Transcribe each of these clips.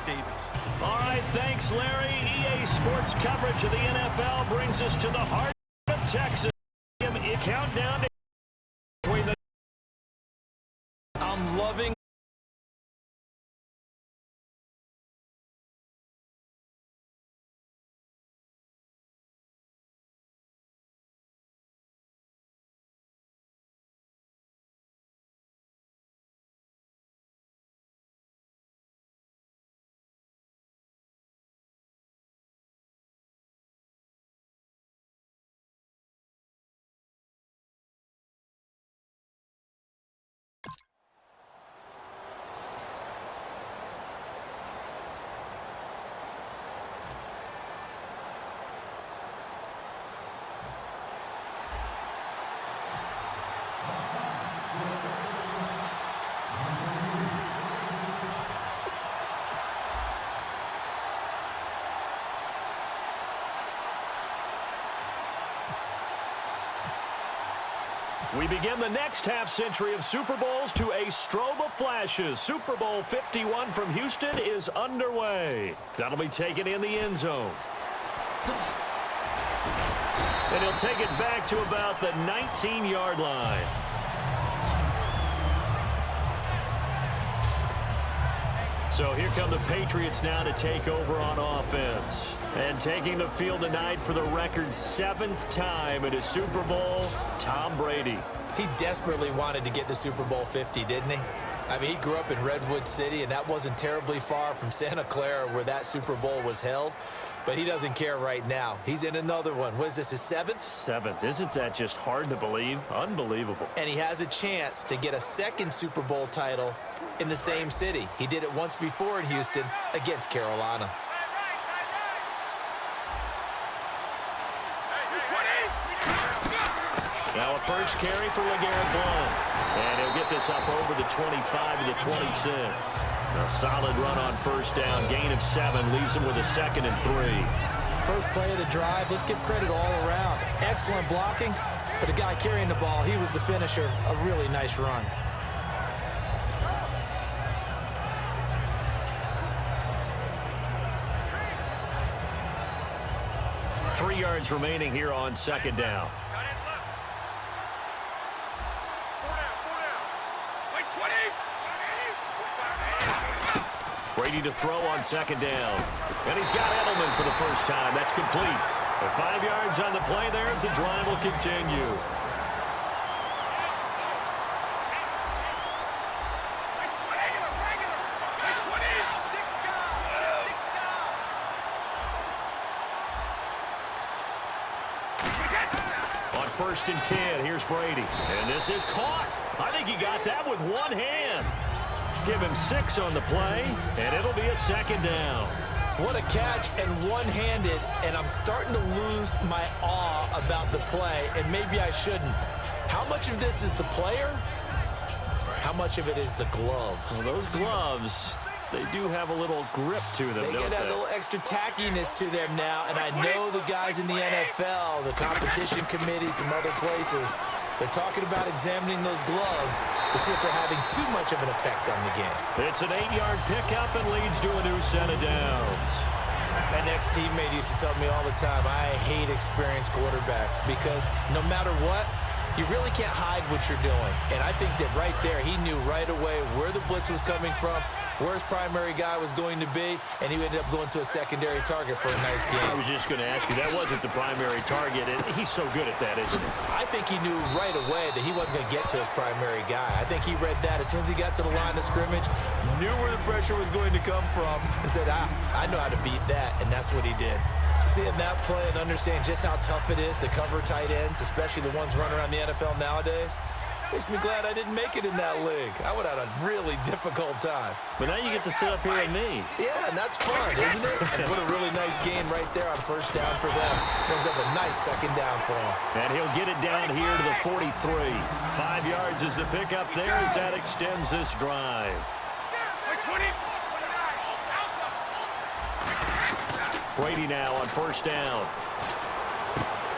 Davis. All right, thanks, Larry. EA Sports coverage of the NFL brings us to the heart of Texas. Countdown to between the I'm loving We begin the next half-century of Super Bowls to a strobe of flashes. Super Bowl 51 from Houston is underway. That'll be taken in the end zone. And he'll take it back to about the 19-yard line. So here come the Patriots now to take over on offense. And taking the field tonight for the record 7th time in a Super Bowl, Tom Brady. He desperately wanted to get to Super Bowl 50, didn't he? I mean, he grew up in Redwood City, and that wasn't terribly far from Santa Clara where that Super Bowl was held. But he doesn't care right now. He's in another one. What is this, his 7th? 7th. Isn't that just hard to believe? Unbelievable. And he has a chance to get a second Super Bowl title in the same city. He did it once before in Houston against Carolina. Now a first carry for LeGarrette Blount. And he'll get this up over the 25 to the 26. A solid run on first down. Gain of 7 leaves him with a 2nd and 3. First play of the drive. Let's give credit all around. Excellent blocking. But the guy carrying the ball, he was the finisher. A really nice run. Three yards remaining here on second down. Brady to throw on second down. And he's got Edelman for the first time. That's complete. And 5 yards on the play there as the drive will continue. On 1st and 10, here's Brady. And this is caught. I think he got that with one hand. Give him 6 on the play, and it'll be a 2nd down. What a catch and one-handed, and I'm starting to lose my awe about the play, and maybe I shouldn't. How much of this is the player? How much of it is the glove? Well, those gloves, they do have a little grip to them, They don't get that they? little extra tackiness to them now, and I know the guys in the NFL, the competition committee, some other places, they're talking about examining those gloves to see if they're having too much of an effect on the game. It's an 8-yard pickup and leads to a new set of downs. My ex-teammate used to tell me all the time, I hate experienced quarterbacks because no matter what, you really can't hide what you're doing. And I think that right there, he knew right away where the blitz was coming from, where his primary guy was going to be, and he ended up going to a secondary target for a nice game. I was just going to ask you, that wasn't the primary target, and he's so good at that, isn't he? I think he knew right away that he wasn't going to get to his primary guy. I think he read that as soon as he got to the line of scrimmage, knew where the pressure was going to come from, and said, I know how to beat that, and that's what he did. Seeing that play and understand just how tough it is to cover tight ends, especially the ones running around the NFL nowadays, makes me glad I didn't make it in that league. I would have had a really difficult time. But now you get to sit up here with me. Yeah, and that's fun, isn't it? And what a really nice game right there on first down for them. Brings up a nice 2nd down for him. And he'll get it down here to the 43. 5 yards is the pickup there as that extends this drive. Brady now on first down.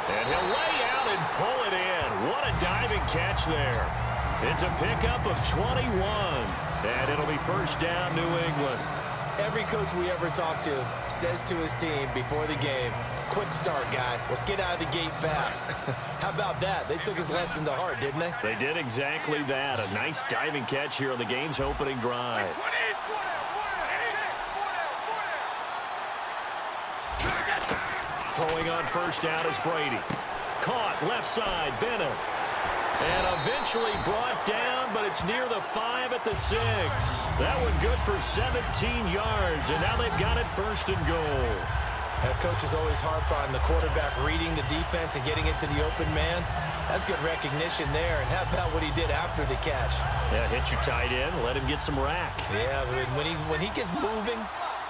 And he'll lay out and pull it in. What a diving catch there. It's a pickup of 21. And it'll be first down, New England. Every coach we ever talk to says to his team before the game, quick start, guys. Let's get out of the gate fast. How about that? They took his lesson to heart, didn't they? They did exactly that. A nice diving catch here on the game's opening drive. Throwing on first down is Brady. Caught left side, Bennett. And eventually brought down, but it's near the 5 at the 6. That one good for 17 yards, and now they've got it 1st and goal. That coach is always harp on the quarterback reading the defense and getting it to the open man. That's good recognition there. And how about what he did after the catch? Yeah, hit your tight end, let him get some rack. Yeah, but when he gets moving,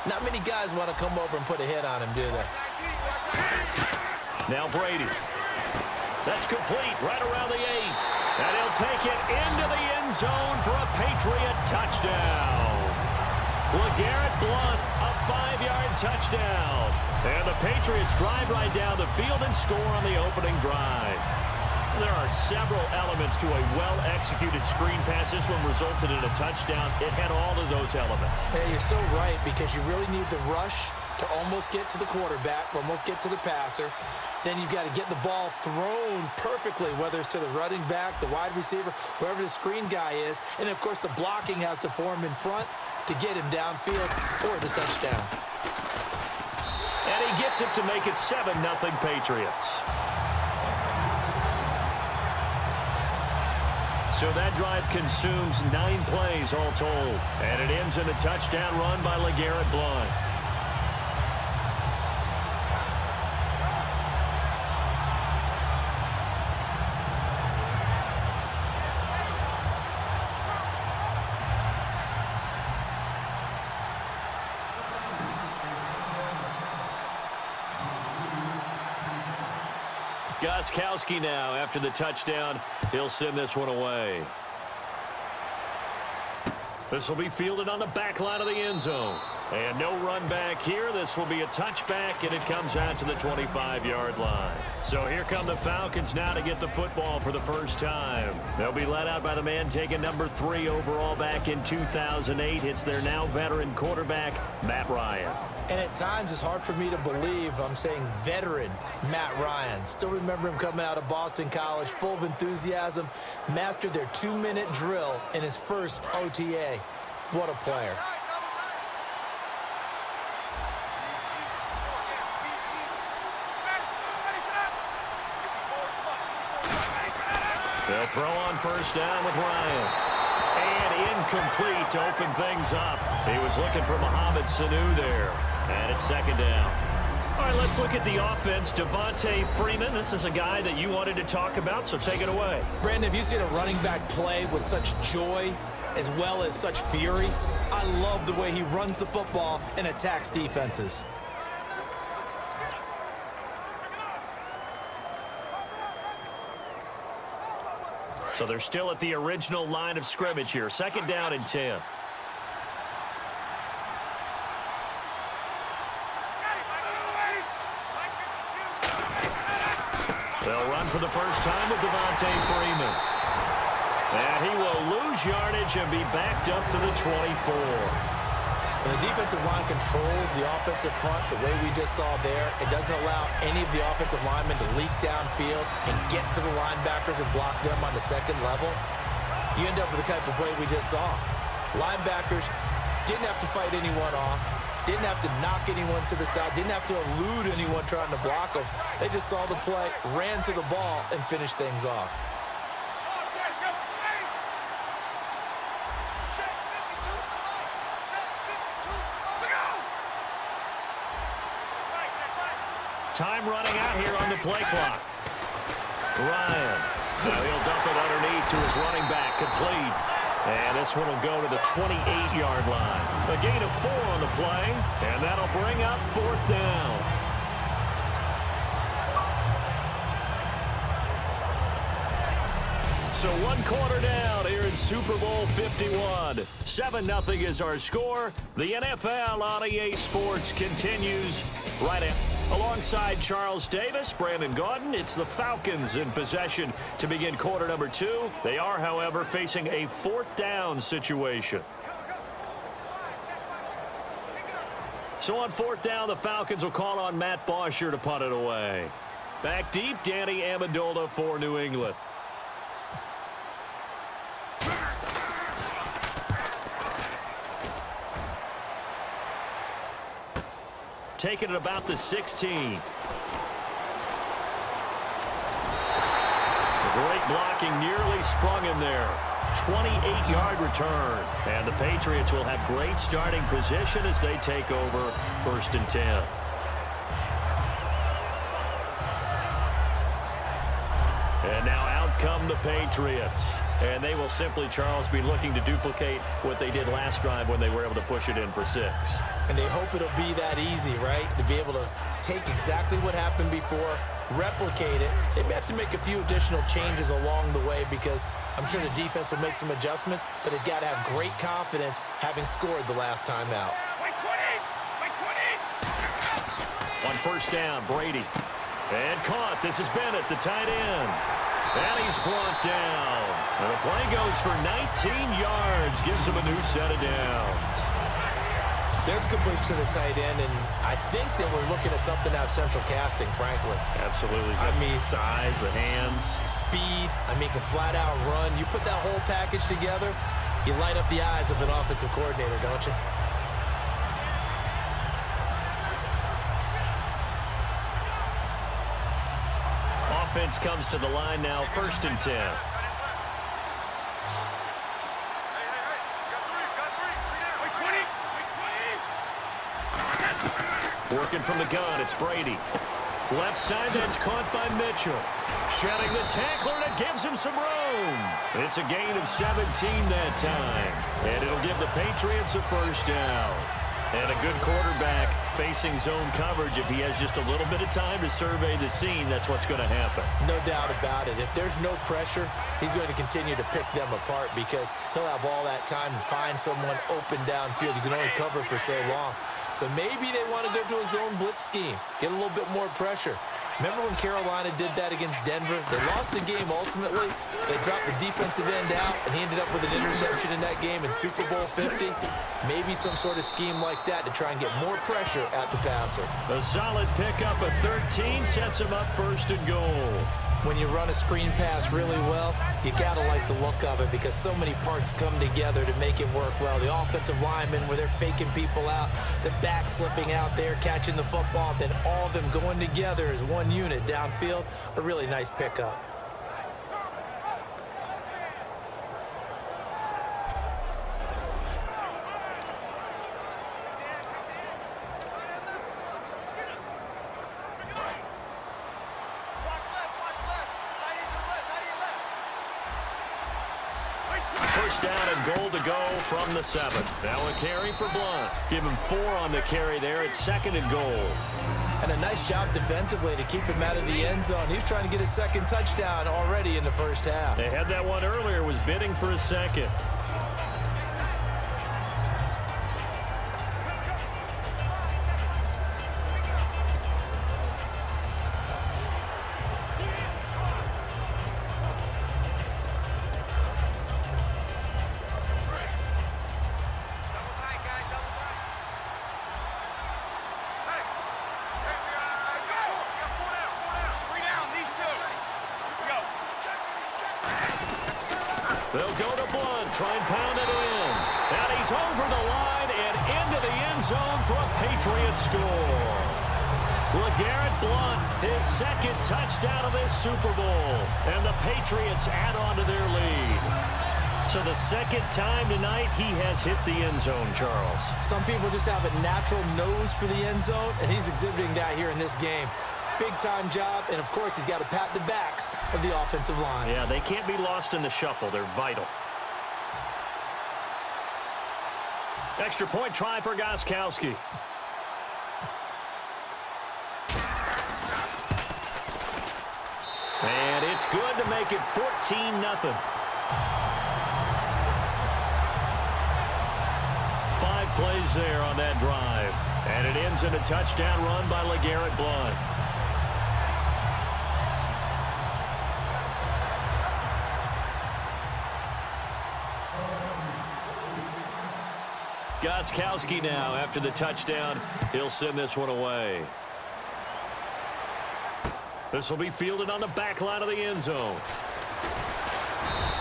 not many guys want to come over and put a hit on him, do they? Now Brady. That's complete right around the 8. And he'll take it into the end zone for a Patriot touchdown. LeGarrette Blount, a 5-yard touchdown. And the Patriots drive right down the field and score on the opening drive. There are several elements to a well-executed screen pass. This one resulted in a touchdown. It had all of those elements. Hey, you're so right, because you really need the rush to almost get to the quarterback, almost get to the passer. Then you've got to get the ball thrown perfectly, whether it's to the running back, the wide receiver, whoever the screen guy is. And, of course, the blocking has to form in front to get him downfield for the touchdown. And he gets it to make it 7-0 Patriots. So that drive consumes 9 plays all told. And it ends in a touchdown run by LeGarrette Blount. Gostkowski now after the touchdown. He'll send this one away. This will be fielded on the back line of the end zone. And no run back here. This will be a touchback, and it comes out to the 25-yard line. So here come the Falcons now to get the football for the first time. They'll be led out by the man taking number 3 overall back in 2008. It's their now veteran quarterback, Matt Ryan. And at times, it's hard for me to believe I'm saying veteran Matt Ryan. Still remember him coming out of Boston College, full of enthusiasm, mastered their 2-minute drill in his first OTA. What a player. They'll throw on first down with Ryan. And incomplete to open things up. He was looking for Mohamed Sanu there. And it's second down. All right, let's look at the offense. Devontae Freeman, this is a guy that you wanted to talk about, so take it away. Brandon, have you seen a running back play with such joy as well as such fury? I love the way he runs the football and attacks defenses. So they're still at the original line of scrimmage here. Second down and 10. They'll run for the first time with Devontae Freeman. And he will lose yardage and be backed up to the 24. When the defensive line controls the offensive front the way we just saw there, it doesn't allow any of the offensive linemen to leak downfield and get to the linebackers and block them on the second level. You end up with the type of play we just saw. Linebackers didn't have to fight anyone off, didn't have to knock anyone to the side, didn't have to elude anyone trying to block them. They just saw the play, ran to the ball, and finished things off. Time running out here on the play clock. Ryan. Now he'll dump it underneath to his running back. Complete. And this one will go to the 28-yard line. A gain of 4 on the play. And that'll bring up fourth down. So 1 quarter down here in Super Bowl 51. 7-0 is our score. The NFL on EA Sports continues right after. Alongside Charles Davis, Brandon Gaudin, it's the Falcons in possession to begin quarter number 2. They are, however, facing a fourth down situation. So on fourth down, the Falcons will call on Matt Bosher to punt it away. Back deep, Danny Amendola for New England. Taking it about the 16. Great blocking, nearly sprung him there. 28-yard return. And the Patriots will have great starting position as they take over first and 10. And now out come the Patriots. And they will simply, Charles, be looking to duplicate what they did last drive when they were able to push it in for 6. And they hope it'll be that easy, right? To be able to take exactly what happened before, replicate it. They may have to make a few additional changes along the way because I'm sure the defense will make some adjustments, but they've got to have great confidence having scored the last time out. On first down, Brady. And caught. This is Bennett, the tight end. And he's brought down. And the play goes for 19 yards. Gives him a new set of downs. There's a good push to the tight end, and I think that we're looking at something out of central casting, frankly. Absolutely. I mean, size, the hands. Speed. I mean, can flat out run. You put that whole package together, you light up the eyes of an offensive coordinator, don't you? Offense comes to the line now, 1st and 10. Working from the gun, it's Brady. Left side, that's caught by Mitchell. Shedding the tackler, and it gives him some room. It's a gain of 17 that time. And it'll give the Patriots a 1st down. And a good quarterback facing zone coverage. If he has just a little bit of time to survey the scene, that's what's going to happen. No doubt about it. If there's no pressure, he's going to continue to pick them apart because he'll have all that time to find someone open downfield. You can only cover for so long. So maybe they want to go to a zone blitz scheme, get a little bit more pressure. Remember when Carolina did that against Denver? They lost the game ultimately. They dropped the defensive end out, and he ended up with an interception in that game in Super Bowl 50. Maybe some sort of scheme like that to try and get more pressure at the passer. A solid pickup of 13 sets him up 1st and goal. When you run a screen pass really well, you got to like the look of it because so many parts come together to make it work well. The offensive linemen, where they're faking people out, the back slipping out there, catching the football, then all of them going together as one unit downfield, a really nice pickup. Down and goal to go from the 7. Now a carry for Blunt. Give him 4 on the carry there at 2nd and goal. And a nice job defensively to keep him out of the end zone. He's trying to get his 2nd touchdown already in the 1st half. They had that one earlier, was bidding for a 2nd. They'll go to Blunt, try and pound it in. And he's over the line and into the end zone for a Patriots score. LeGarrette Blunt, his 2nd touchdown of this Super Bowl. And the Patriots add on to their lead. So the 2nd time tonight he has hit the end zone, Charles. Some people just have a natural nose for the end zone, and he's exhibiting that here in this game. Big-time job, and of course he's got to pat the backs of the offensive line. Yeah, they can't be lost in the shuffle. They're vital. Extra point try for Gostkowski. And it's good to make it 14-0. 5 plays there on that drive. And it ends in a touchdown run by LeGarrette Blunt. Gostkowski now, after the touchdown, he'll send this one away. This will be fielded on the back line of the end zone.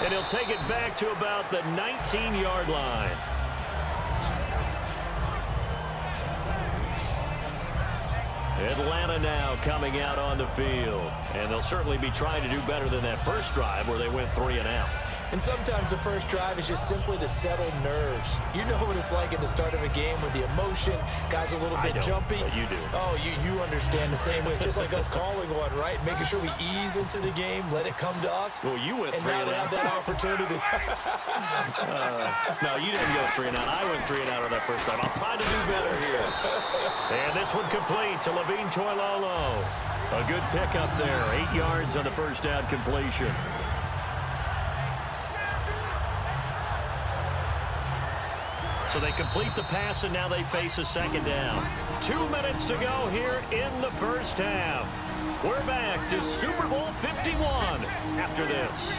And he'll take it back to about the 19-yard line. Atlanta now coming out on the field. And they'll certainly be trying to do better than that first drive where they went 3 and out. And sometimes the first drive is just simply to settle nerves. You know what it's like at the start of a game with the emotion. Guys are a little bit jumpy. But you do. Oh, you understand the same way. It's just like us calling one, right? Making sure we ease into the game, let it come to us. Well, you went 3 and out. And now they have that opportunity. No, you didn't go 3 and out. I went 3 and out on that first drive. I'll try to do better here. And this one complete to Levine Toilolo. A good pickup there. 8 yards on the first down completion. So they complete the pass, and now they face a 2nd down. 2 minutes to go here in the first half. We're back to Super Bowl 51 after this.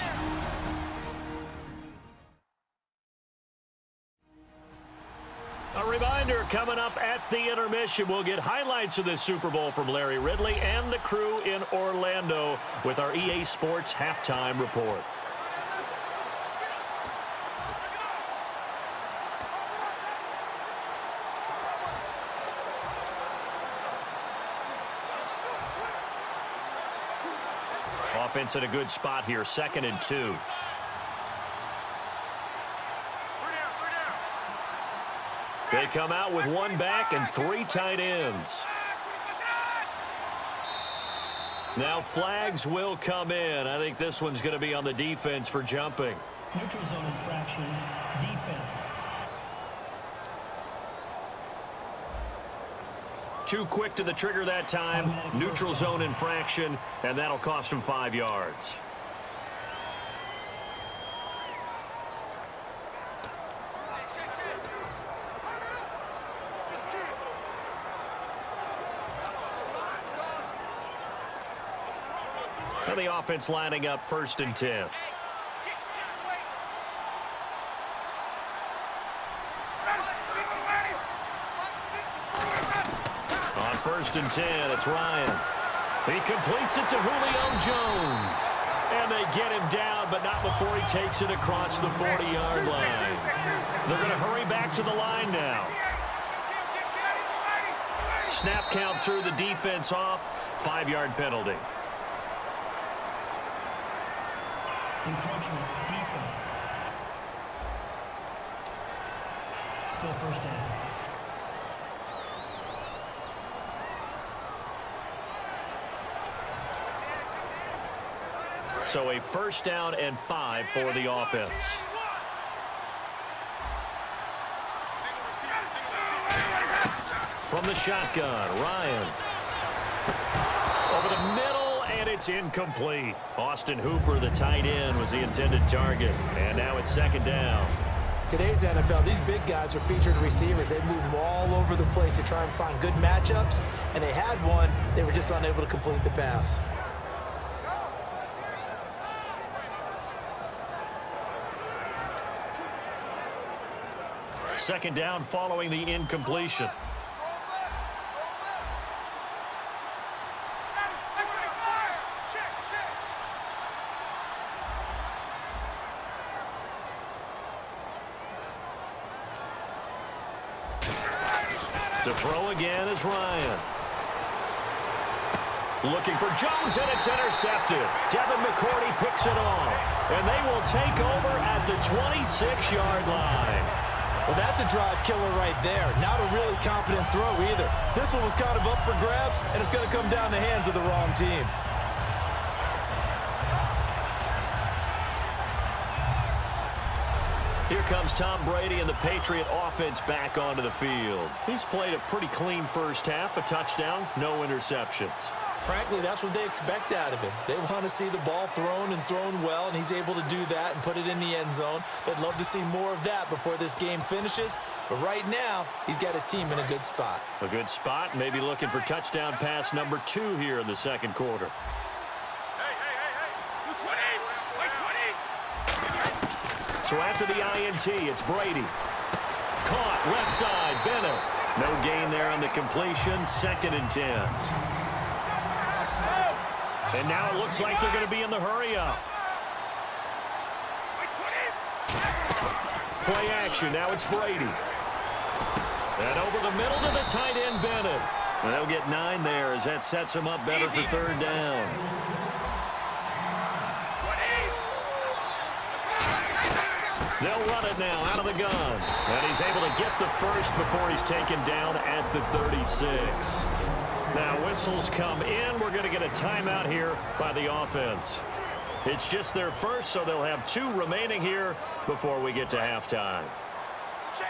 A reminder, coming up at the intermission, we'll get highlights of this Super Bowl from Larry Ridley and the crew in Orlando with our EA Sports halftime report. Offense in a good spot here, 2nd and 2. They come out with 1 back and 3 tight ends. Now flags will come in. I think this one's going to be on the defense for jumping. Neutral zone infraction, defense. Too quick to the trigger that time. Neutral zone infraction, and that'll cost him 5 yards. And the offense lining up 1st and 10. On 1st and 10, it's Ryan. He completes it to Julio Jones. And they get him down, but not before he takes it across the 40-yard line. They're going to hurry back to the line now. Snap count threw the defense off. 5-yard penalty. Encroachment, defense. Still 1st down. So a 1st down and 5 for the offense. From the shotgun, Ryan. Over the middle, and it's incomplete. Austin Hooper, the tight end, was the intended target. And now it's 2nd down. Today's NFL, these big guys are featured receivers. They move them all over the place to try and find good matchups. And they had one. They were just unable to complete the pass. Second down following the incompletion. To throw again is Ryan. Looking for Jones, and it's intercepted. Devin McCourty picks it off. And they will take over at the 26-yard line. Well, that's a drive killer right there. Not a really confident throw either. This one was kind of up for grabs, and it's going to come down the hands of the wrong team. Here comes Tom Brady and the Patriot offense back onto the field. He's played a pretty clean 1st half, a touchdown, no interceptions. Frankly, that's what they expect out of him. They want to see the ball thrown and thrown well, and he's able to do that and put it in the end zone. They'd love to see more of that before this game finishes. But right now, he's got his team in a good spot. A good spot, maybe looking for touchdown pass number 2 here in the 2nd quarter. So after the INT, it's Brady. Caught, left side, Bennett. No gain there on the completion, 2nd and 10. And now it looks like they're going to be in the hurry-up. Play action, now it's Brady. And over the middle to the tight end, Bennett. And they'll get 9 there as that sets him up better for 3rd down. They'll run it now out of the gun. And he's able to get the first before he's taken down at the 36. Now whistles come in. We're going to get a timeout here by the offense. It's just their first, so they'll have 2 remaining here before we get to halftime.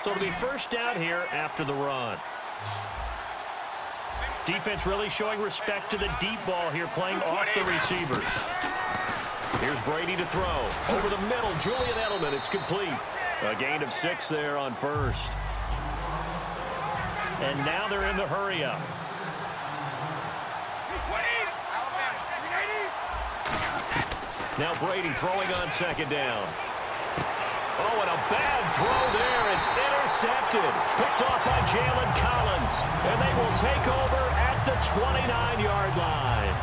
So it'll be 1st down here after the run. Defense really showing respect to the deep ball here, playing off the receivers. Here's Brady to throw. Over the middle, Julian Edelman. It's complete. A gain of 6 there on 1st. And now they're in the hurry-up. Now Brady throwing on second down. Oh, and a bad throw there. It's intercepted. Picked off by Jalen Collins. And they will take over at the 29-yard line.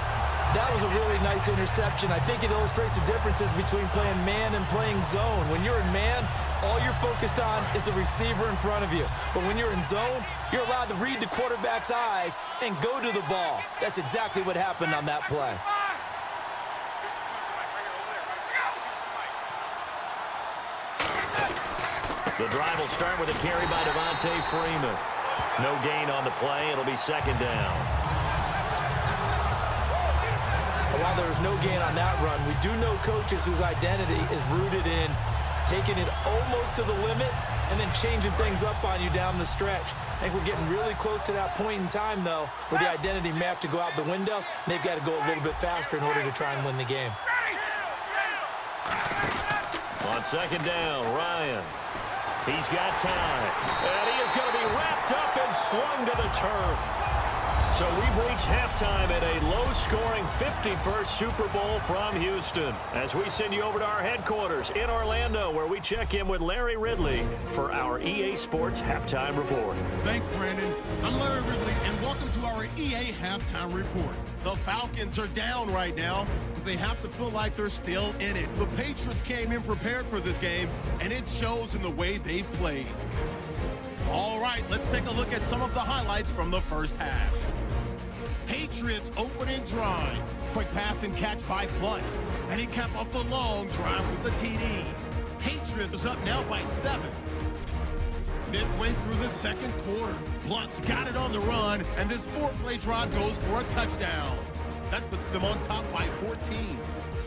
That was a really nice interception. I think it illustrates the differences between playing man and playing zone. When you're in man, all you're focused on is the receiver in front of you. But when you're in zone, you're allowed to read the quarterback's eyes and go to the ball. That's exactly what happened on that play. The drive will start with a carry by Devontae Freeman. No gain on the play. It'll be second down. While there was no gain on that run, we do know coaches whose identity is rooted in taking it almost to the limit and then changing things up on you down the stretch. I think we're getting really close to that point in time, though, where the identity may have to go out the window, and they've got to go a little bit faster in order to try and win the game. On second down, Ryan. He's got time. And he is going to be wrapped up and slung to the turf. So we've reached halftime at a low-scoring 51st Super Bowl from Houston as we send you over to our headquarters in Orlando, where we check in with Larry Ridley for our EA Sports Halftime Report. Thanks, Brandon. I'm Larry Ridley, and welcome to our EA Halftime Report. The Falcons are down right now, but they have to feel like they're still in it. The Patriots came in prepared for this game, and it shows in the way they've played. All right, let's take a look at some of the highlights from the first half. Patriots opening drive. Quick pass and catch by Blunt. And he capped off the long drive with the TD. Patriots is up now by 7. Midway through the second quarter, Blunt's got it on the run, and this 4-play drive goes for a touchdown. That puts them on top by 14.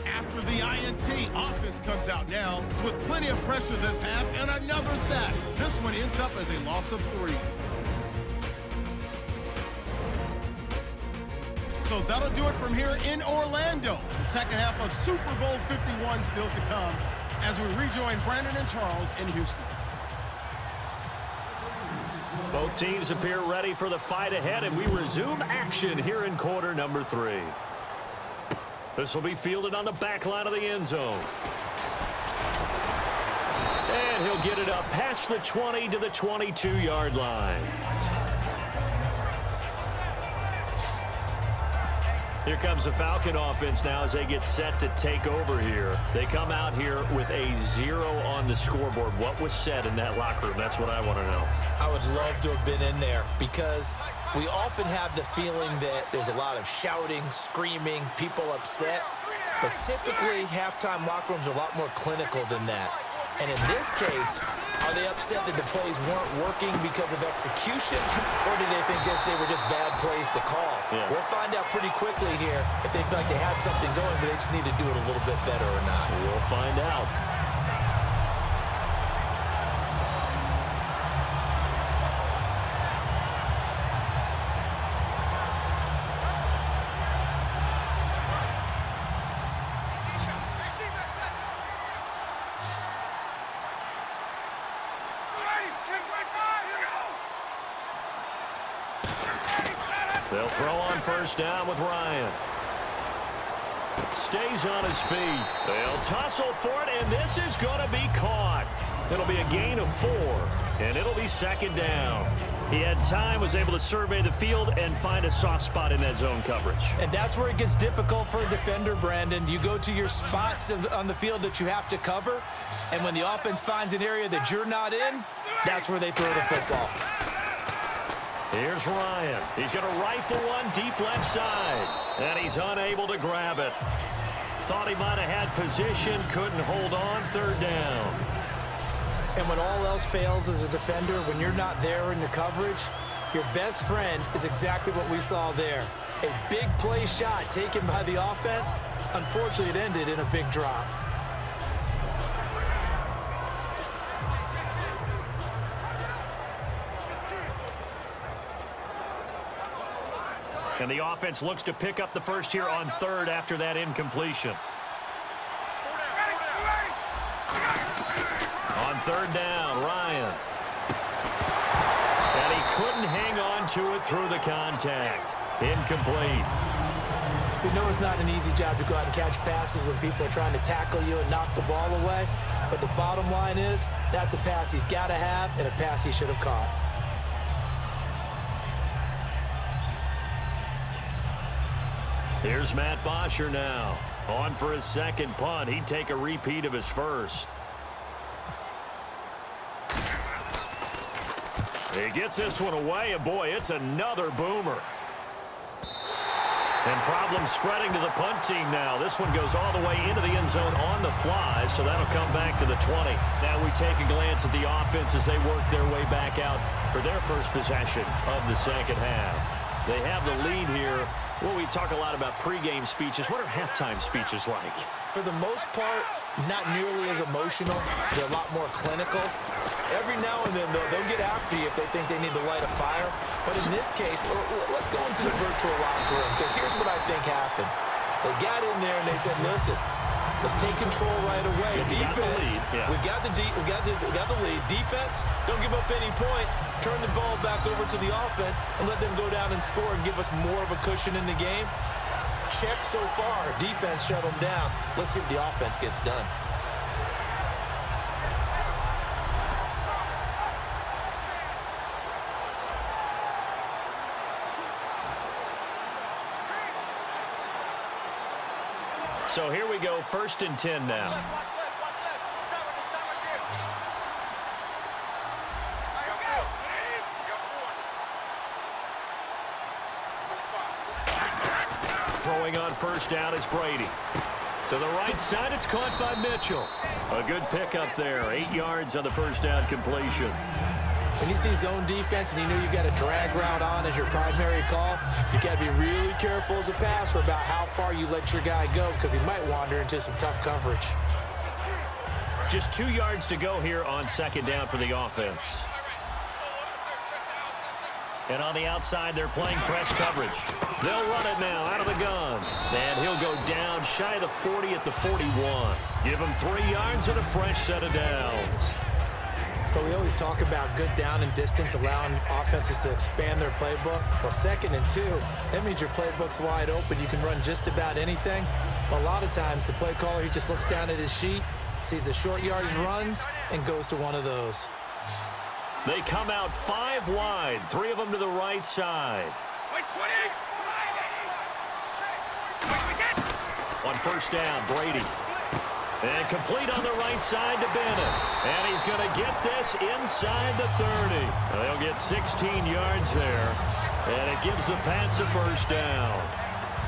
After the INT, offense comes out now with plenty of pressure this half and another sack. This one ends up as a loss of 3. So that'll do it from here in Orlando. The second half of Super Bowl 51 still to come as we rejoin Brandon and Charles in Houston. Both teams appear ready for the fight ahead, and we resume action here in quarter number 3. This will be fielded on the back line of the end zone. And he'll get it up past the 20 to the 22-yard line. Here comes the Falcon offense now as they get set to take over here. They come out here with a 0 on the scoreboard. What was said in that locker room? That's what I want to know. I would love to have been in there because we often have the feeling that there's a lot of shouting, screaming, people upset. But typically, halftime locker rooms are a lot more clinical than that. And in this case, are they upset that the plays weren't working because of execution, or did they think they were just bad plays to call? Yeah. We'll find out pretty quickly here if they feel like they had something going, but they just need to do it a little bit better or not. We'll find out. They'll throw on first down with Ryan. Stays on his feet. They'll tussle for it, and this is going to be caught. It'll be a gain of 4, and it'll be second down. He had time, was able to survey the field and find a soft spot in that zone coverage. And that's where it gets difficult for a defender, Brandon. You go to your spots on the field that you have to cover, and when the offense finds an area that you're not in, that's where they throw the football. Here's Ryan. He's going to rifle one deep left side, and he's unable to grab it. Thought he might have had position, couldn't hold on, third down. And when all else fails as a defender, when you're not there in the coverage, your best friend is exactly what we saw there. A big play shot taken by the offense. Unfortunately, it ended in a big drop. And the offense looks to pick up the first here on third after that incompletion. On third down, Ryan. And he couldn't hang on to it through the contact. Incomplete. We know it's not an easy job to go out and catch passes when people are trying to tackle you and knock the ball away. But the bottom line is, that's a pass he's got to have and a pass he should have caught. Here's Matt Bosher now. On for his second punt. He'd take a repeat of his first. He gets this one away, and boy, it's another boomer. And problems spreading to the punt team now. This one goes all the way into the end zone on the fly, so that'll come back to the 20. Now we take a glance at the offense as they work their way back out for their first possession of the second half. They have the lead here. Well, we talk a lot about pregame speeches. What are halftime speeches like? For the most part, not nearly as emotional. They're a lot more clinical. Every now and then, they'll get after you if they think they need to light a fire. But in this case, let's go into the virtual locker room, because here's what I think happened. They got in there and they said, listen, let's take control right away. Defense, we got the lead. Defense, don't give up any points. Turn the ball back over to the offense and let them go down and score and give us more of a cushion in the game. Check so far. Defense shut them down. Let's see if the offense gets done. So here we go, 1st and 10 now. Throwing on 1st down is Brady. To the right side, it's caught by Mitchell. A good pickup there, 8 yards on the 1st down completion. When you see zone defense and you know you got a drag route on as your primary call, you got to be really careful as a passer about how far you let your guy go, because he might wander into some tough coverage. Just 2 yards to go here on 2nd down for the offense. And on the outside, they're playing press coverage. They'll run it now out of the gun. And he'll go down shy of the 40 at the 41. Give him 3 yards and a fresh set of downs. But we always talk about good down and distance, allowing offenses to expand their playbook. Well, 2nd and 2, that means your playbook's wide open. You can run just about anything. But a lot of times, the play caller, he just looks down at his sheet, sees the short yardage runs, and goes to one of those. They come out 5 wide, 3 of them to the right side. On 1st down, Brady. And complete on the right side to Bennett. And he's going to get this inside the 30. They'll get 16 yards there. And it gives the Pats a 1st down.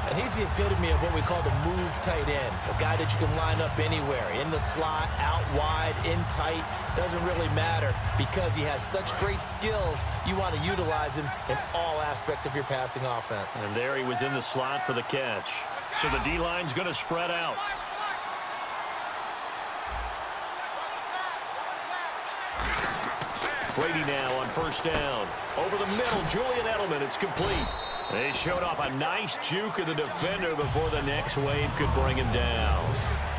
And he's the epitome of what we call the move tight end. A guy that you can line up anywhere. In the slot, out wide, in tight. Doesn't really matter. Because he has such great skills, you want to utilize him in all aspects of your passing offense. And there he was in the slot for the catch. So the D-line's going to spread out. Brady now on 1st down. Over the middle, Julian Edelman. It's complete. They showed off a nice juke of the defender before the next wave could bring him down.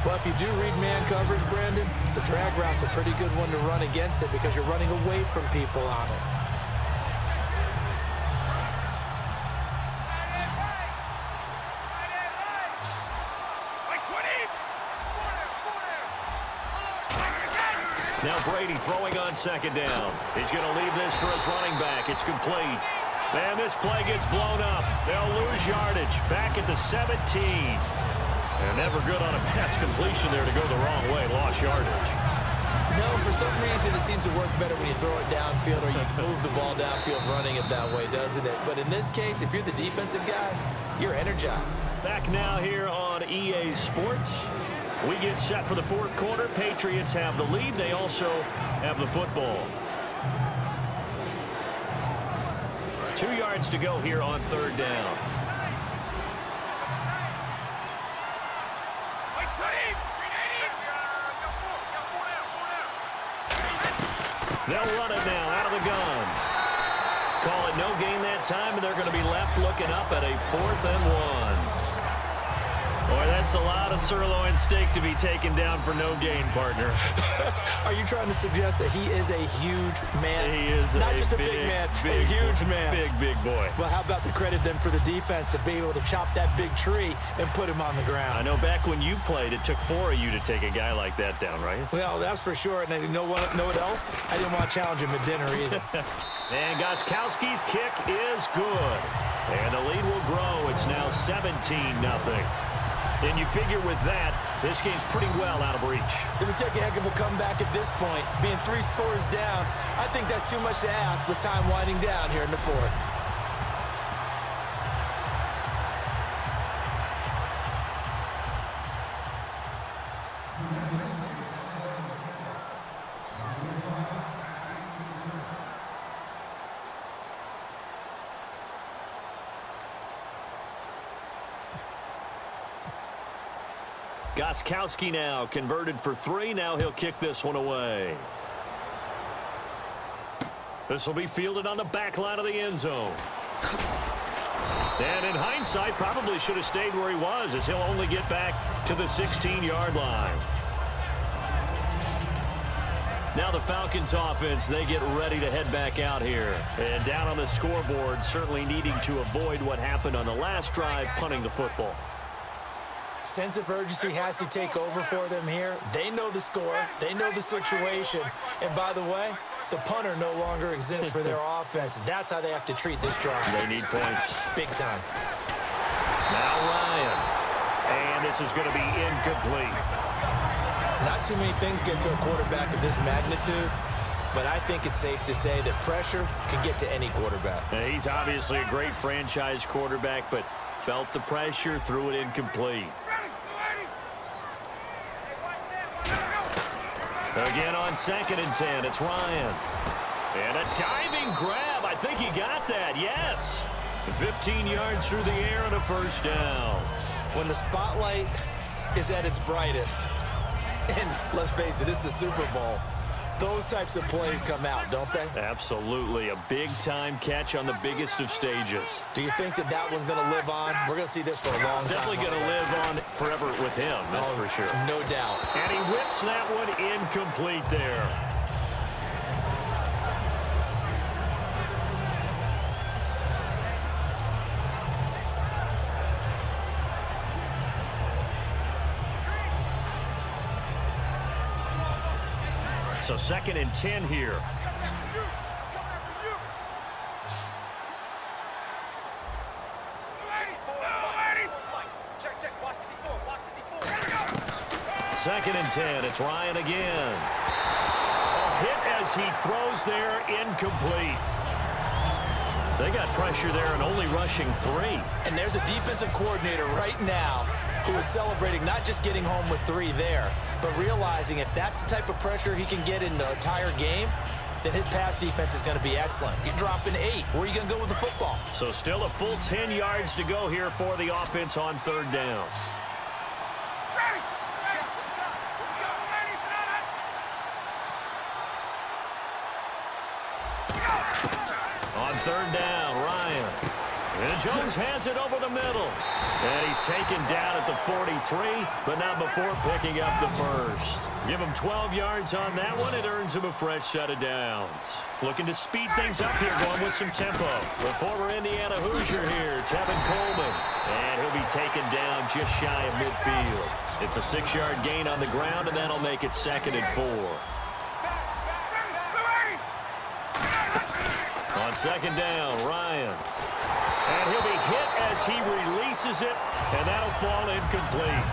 Well, if you do read man coverage, Brandon, the drag route's a pretty good one to run against it because you're running away from people on it. Now Brady throwing on 2nd down. He's going to leave this for his running back. It's complete. And this play gets blown up. They'll lose yardage. Back at the 17. And never good on a pass completion there to go the wrong way. Lost yardage. No, for some reason it seems to work better when you throw it downfield or you move the ball downfield running it that way, doesn't it? But in this case, if you're the defensive guys, you're energized. Back now here on EA Sports. We get set for the 4th quarter. Patriots have the lead. They also have the football. 2 yards to go here on 3rd down. They'll run it now out of the gun. Call it no gain that time, and they're going to be left looking up at a 4th and 1. Boy, that's a lot of sirloin steak to be taken down for no gain, partner. Are you trying to suggest that he is a huge man? He is not just a big man, a huge man. Big boy. Well, how about the credit then for the defense to be able to chop that big tree and put him on the ground? I know back when you played, it took 4 of you to take a guy like that down, right? Well, that's for sure. And you know what else? I didn't want to challenge him at dinner either. And Gostkowski's kick is good. And the lead will grow. It's now 17-0. And you figure with that, this game's pretty well out of reach. It would take a heck of a comeback at this point. Being 3 scores down, I think that's too much to ask with time winding down here in the fourth. Gostkowski now converted for 3. Now he'll kick this one away. This will be fielded on the back line of the end zone. And in hindsight, probably should have stayed where he was, as he'll only get back to the 16-yard line. Now the Falcons offense, they get ready to head back out here. And down on the scoreboard, certainly needing to avoid what happened on the last drive, punting the football. Sense of urgency has to take over for them here. They know the score. They know the situation. And by the way, the punter no longer exists for their offense. That's how they have to treat this drive. They need points. Big time. Now Ryan. And this is going to be incomplete. Not too many things get to a quarterback of this magnitude, but I think it's safe to say that pressure can get to any quarterback. He's obviously a great franchise quarterback, but felt the pressure, threw it incomplete. Again on 2nd and 10, it's Ryan. And a diving grab. I think he got that, yes. 15 yards through the air and a first down. When the spotlight is at its brightest, and let's face it, it's the Super Bowl, those types of plays come out, don't they? Absolutely. A big-time catch on the biggest of stages. Do you think that that one's going to live on? We're going to see this for a long time. Definitely going to live on forever with him, that's for sure. No doubt. And he whips that one incomplete there. So 2nd and 10 here. Second and 10. It's Ryan again. A hit as he throws there, incomplete. They got pressure there and only rushing 3. And there's a defensive coordinator right now who is celebrating not just getting home with 3 there, but realizing if that's the type of pressure he can get in the entire game, then his pass defense is going to be excellent. You're dropping 8. Where are you going to go with the football? So still a full 10 yards to go here for the offense on 3rd down. On 3rd down, Ryan. And Jones has it over the middle. And he's taken down at the 43, but not before picking up the first. Give him 12 yards on that one. It earns him a fresh set of downs. Looking to speed things up here, going with some tempo. The former Indiana Hoosier here, Tevin Coleman. And he'll be taken down just shy of midfield. It's a 6-yard gain on the ground, and that'll make it 2nd and 4. On 2nd down, Ryan. And he'll be hit as he releases it, and that'll fall incomplete.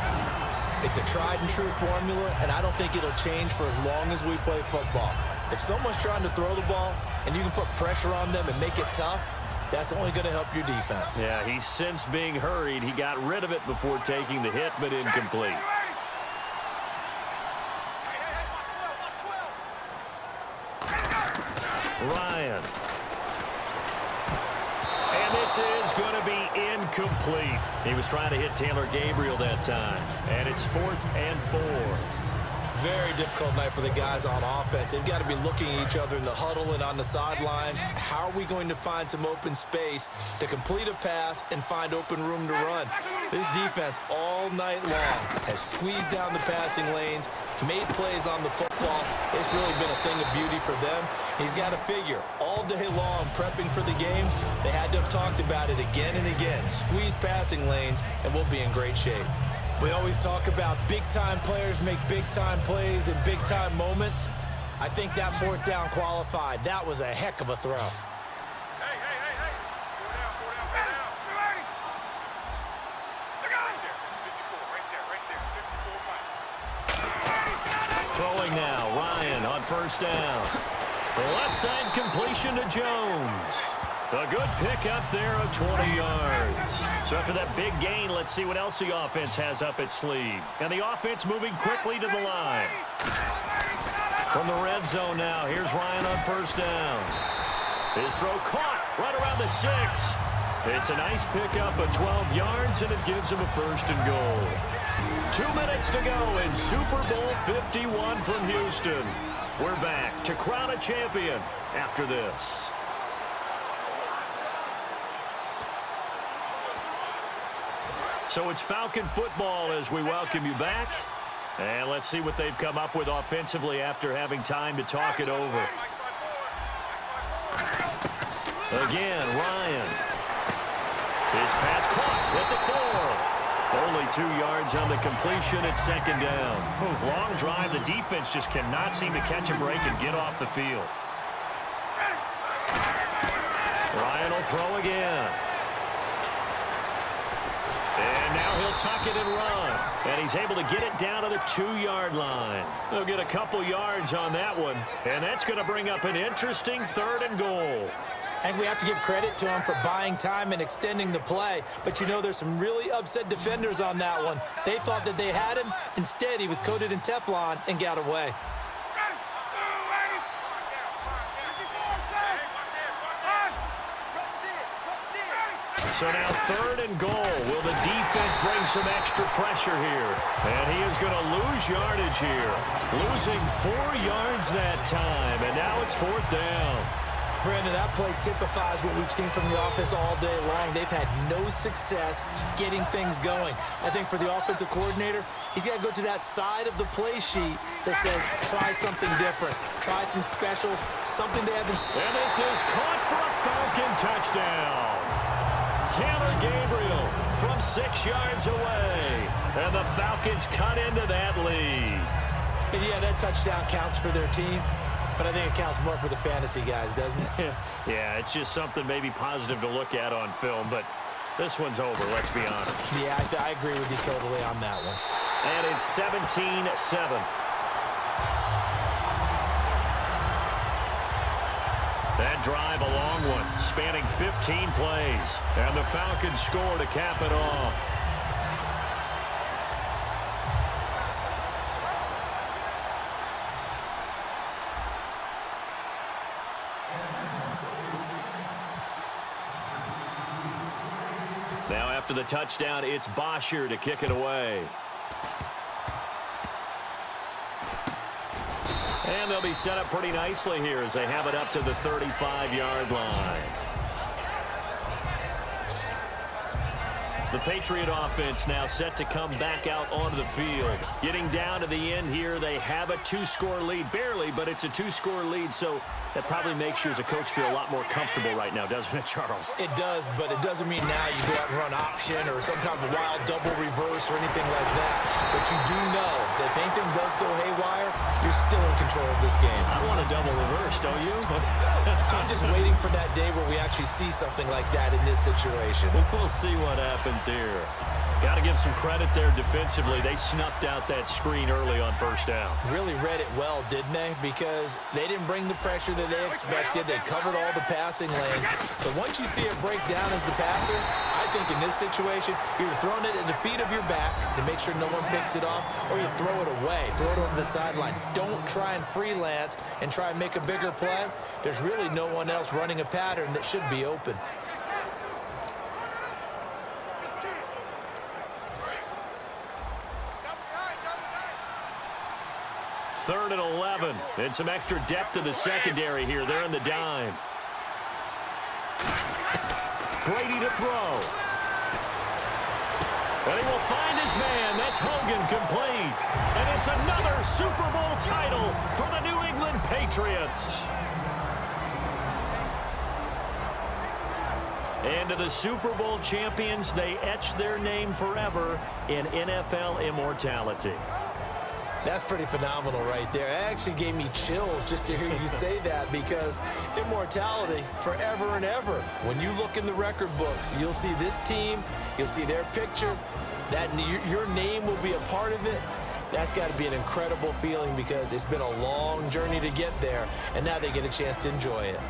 It's a tried-and-true formula, and I don't think it'll change for as long as we play football. If someone's trying to throw the ball and you can put pressure on them and make it tough, that's only going to help your defense. Yeah, he's since being hurried. He got rid of it before taking the hit, but incomplete. Ryan. And this is going to be incomplete. He was trying to hit Taylor Gabriel that time. And it's 4th and 4. very difficult night for the guys on offense. They've got to be looking at each other in the huddle and on the sidelines. How are we going to find some open space to complete a pass and find open room to run? This defense all night long has squeezed down the passing lanes, made plays on the football. It's really been a thing of beauty for them. He's got to figure all day long prepping for the game, they had to have talked about it again and again. Squeeze passing lanes, and we'll be in great shape. We always talk about big-time players make big-time plays in big-time moments. I think that fourth down qualified. That was a heck of a throw. Hey. Go down. Right there. 54, Throwing now, Ryan on first down. The left side completion to Jones. A good pick up there of 20 yards. So after that big gain, let's see what else the offense has up its sleeve. And the offense moving quickly to the line. From the red zone now, here's Ryan on first down. His throw caught right around the 6. It's a nice pickup of 12 yards, and it gives him a first and goal. 2 minutes to go in Super Bowl 51 from Houston. We're back to crown a champion after this. So it's Falcon football as we welcome you back. And let's see what they've come up with offensively after having time to talk it over. Again, Ryan. His pass caught at the 4. Only 2 yards on the completion at second down. Long drive. The defense just cannot seem to catch a break and get off the field. Ryan will throw again. And now he'll tuck it and run. And he's able to get it down to the 2-yard line. He'll get a couple yards on that one. And that's going to bring up an interesting third and goal. I think we have to give credit to him for buying time and extending the play. But, you know, there's some really upset defenders on that one. They thought that they had him. Instead, he was coated in Teflon and got away. So now third and goal. Will the defense bring some extra pressure here? And he is going to lose yardage here. Losing 4 yards that time. And now it's fourth down. Brandon, that play typifies what we've seen from the offense all day long. They've had no success getting things going. I think for the offensive coordinator, he's got to go to that side of the play sheet that says, try something different. Try some specials, something they haven't. And this is caught for a Falcon touchdown. Taylor Gabriel from 6 yards away. And the Falcons cut into that lead. And yeah, that touchdown counts for their team. But I think it counts more for the fantasy guys, doesn't it? Yeah, it's just something maybe positive to look at on film. But this one's over, let's be honest. Yeah, I agree with you totally on that one. And it's 17-7. That drive, a long one, spanning 15 plays. And the Falcons score to cap it off. Now after the touchdown, it's Bosher to kick it away. And they'll be set up pretty nicely here as they have it up to the 35-yard line. The Patriot offense now set to come back out onto the field. Getting down to the end here, they have a 2-score lead. Barely, but it's a 2-score lead, so that probably makes you as a coach feel a lot more comfortable right now, doesn't it, Charles? It does, but it doesn't mean now you go out and run option or some kind of wild double reverse or anything like that. But you do know that if anything does go haywire, you're still in control of this game. I want a double reverse, don't you? I'm just waiting for that day where we actually see something like that in this situation. We'll see what happens here. Got to give some credit there defensively. They snuffed out that screen early on first down. Really read it well, didn't they? Because they didn't bring the pressure that they expected. They covered all the passing lanes. So once you see it break down as the passer, I think in this situation, you're throwing it at the feet of your back to make sure no one picks it off, or you throw it away, throw it over the sideline. Don't try and freelance and try and make a bigger play. There's really no one else running a pattern that should be open. 3rd and 11. And some extra depth to the secondary here. They're in the dime. Brady to throw. And he will find his man. That's Hogan, complete. And it's another Super Bowl title for the New England Patriots. And to the Super Bowl champions, they etch their name forever in NFL immortality. That's pretty phenomenal right there. It actually gave me chills just to hear you say that, because immortality forever and ever. When you look in the record books, you'll see this team, you'll see their picture, that your name will be a part of it. That's got to be an incredible feeling, because it's been a long journey to get there, and now they get a chance to enjoy it.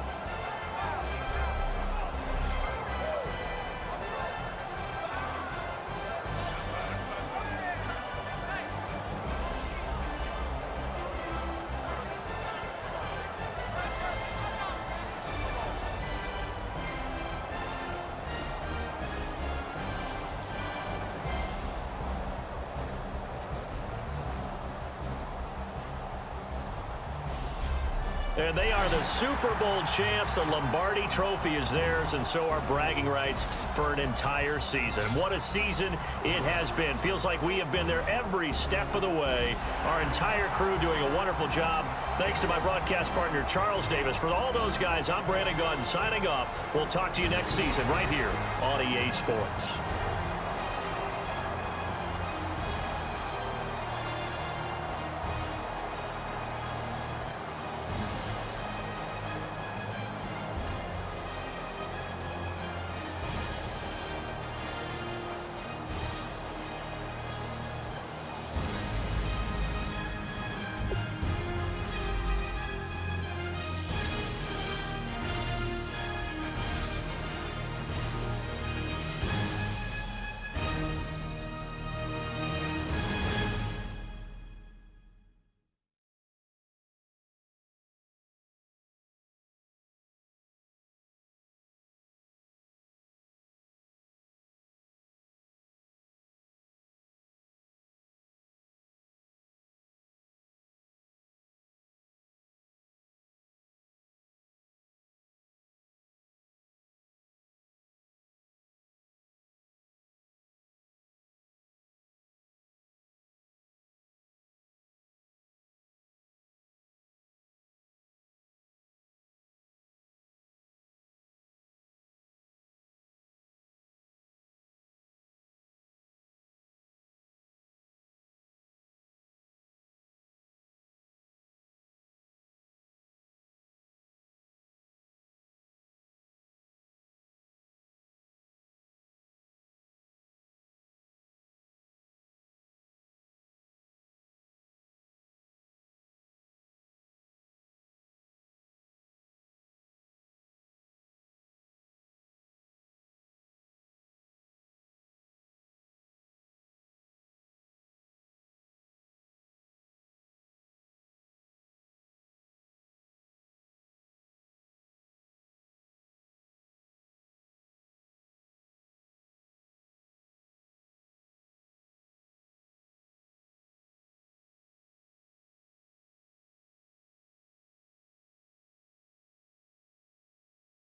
And they are the Super Bowl champs. The Lombardi Trophy is theirs, and so are bragging rights for an entire season. What a season it has been. Feels like we have been there every step of the way. Our entire crew doing a wonderful job. Thanks to my broadcast partner, Charles Davis. For all those guys, I'm Brandon Gaudin signing off. We'll talk to you next season right here on EA Sports.